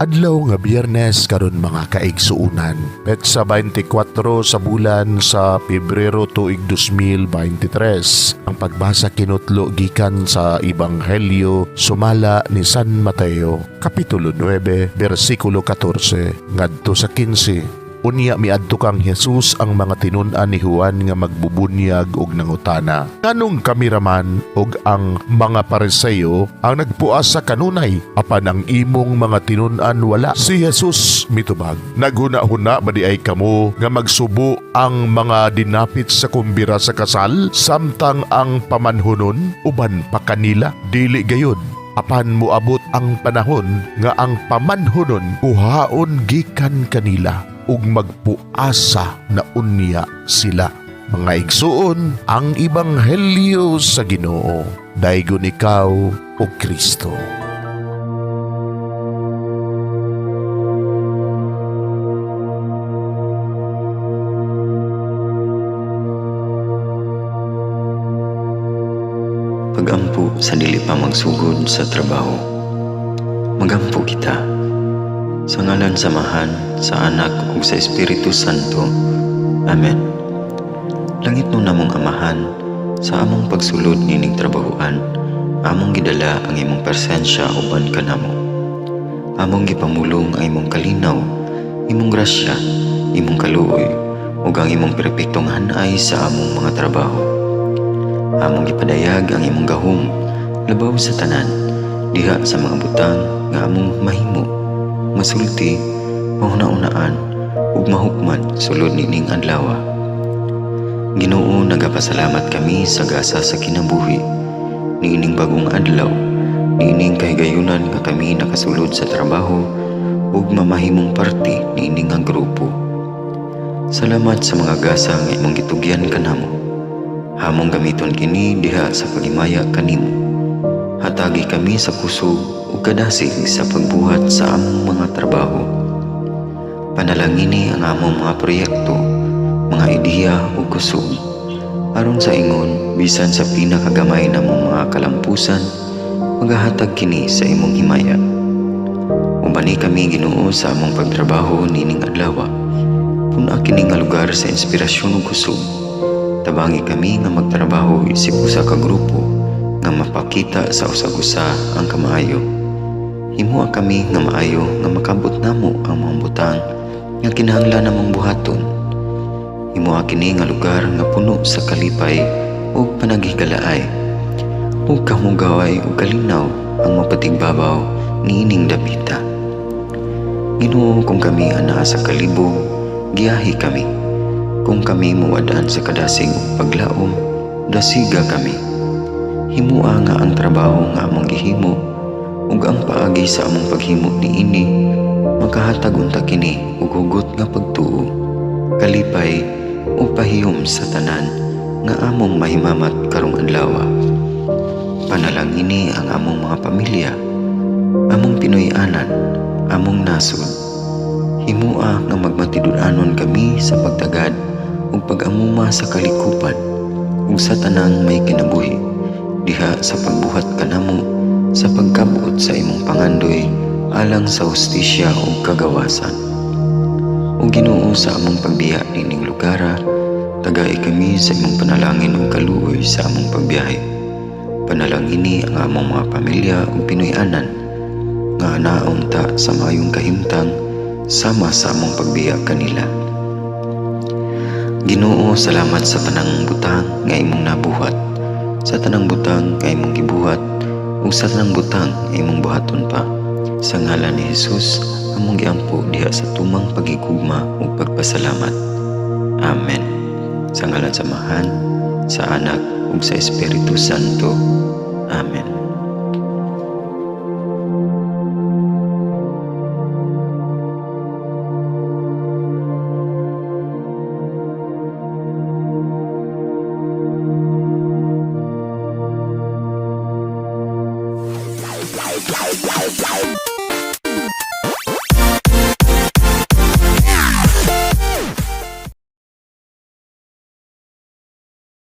Adlaw nga Biyernes karon mga kaigsuunan. Petsa 24 sa bulan sa Pebrero tuig 2023. Ang pagbasa kinutlo gikan sa Ebanghelyo sumala ni San Mateo, Kapitulo 9, versikulo 14 ngadto sa 15. Unya miadto kang Jesus ang mga tinun-an ni Juan nga magbubunyag og nangutana. Nganong kamiraman og ang mga Pariseo ang nagpuas sa kanunay apan ang imong mga tinun-an wala? Si Jesus mitubag, naghuna-huna ba di ay kamo nga magsubo ang mga dinapit sa kumbira sa kasal samtang ang pamanhunon uban pa kanila? Dili gayud. Apan moabot ang panahon nga ang pamanhunon kuhaon gikan kanila ug magpuasa na unya sila. Mga igsuon, ang Ebanghelyo sa Ginoo. Daygon ikaw o Kristo. Pagampo sa dili pa magsugod sa trabaho. Magampo kita sa ngalan samahan sa Anak ug sa Espiritu Santo. Amen. Langit mo namong Amahan, sa among pagsulod nining trabahoan, among gidala ang imong presensya uban kanamo. Among gipamulong ang imong kalinaw, imong grasya, imong kaluoy, ug ang imong perpektong hanay sa among mga trabaho. Among gipadayag ang imong gahom labaw sa tanan diha sa mga butang nga among mahimo, masulti, mahuna-unaan ug mahukman sulod nining adlaw. Ginoo, nagapasalamat kami sa gasa sa kinabuhi niining bagong adlaw, niining kahigayunan nga kami nakasulod sa trabaho ug mamahimong parte niining nga grupo. Salamat sa mga gasa nga imong gitugyan kanamo. Hamong gamiton kini diha sa pagimaya kanimo. Hatagi kami sa kusog ug kadasig sa pagbuhat sa among mga trabaho. Panalangini ang among mga proyekto, mga ideya ug kusog. Aron sa ingon, bisan sa pinakagamay namong mga kalampusan, magahatag kini sa imong himaya. Ubani kami Ginoo sa among pagtrabaho nining adlaw. Puna kini nga lugar sa inspirasyon ug kusog. Tabangi kami nga magtrabaho isip usa ka grupo nga mapakita sa usag-usa ang kamaayo. Himuha kami nga maayo nga makabot namo ang mga butang nga kinahanglan namong buhaton. Himuha kini nga lugar nga puno sa kalipay ug panaghigalaay. Ug kamugaway ug kalinaw ang mapatigbabaw niining dapita. Ginoo, kung kami anaa sa kalibog, giyahi kami. Kung kami muwadaan sa kadasig ug paglaom, dasiga kami. Himua nga ang trabaho nga among gihimo ug ang paagi sa among paghimo niini makahatag unta kini ug hugot nga pagtuo, kalipay ug pahiyom sa tanan nga among mahimamat karong adlaw. Panalangini ang among mga pamilya, among Pinoy-anan, among nasod. Himua nga magmatidud-anon kami sa pagtagad ug pag-amuma sa kalikupan ug sa tanang may kinabuhi diha sa pagbuhat kanamo sa pagkabuot sa imong pangandoy alang sa hustisya ug kagawasan. Ug Ginoo, sa among pagbiya nining lugar, tagay kami sa imong panalangin ug kaluoy sa among pagbiyahe. Panalangini ang among mga pamilya ug Pinoy-anan nga anaon ta sa maayong kahimtang sama sa among pagbiya kanila. Ginoo, salamat sa tanang butang nga imong nabuhat, sa tanang butang nga imong gibuhat, ug sa tanang butang nga imong buhaton pa. Sa ngalan ni Jesus, among giampo diha sa tumang pagigugma ug pagpasalamat. Amen. Sa ngalan samahan, sa Anak ug sa Espiritu Santo. Amen.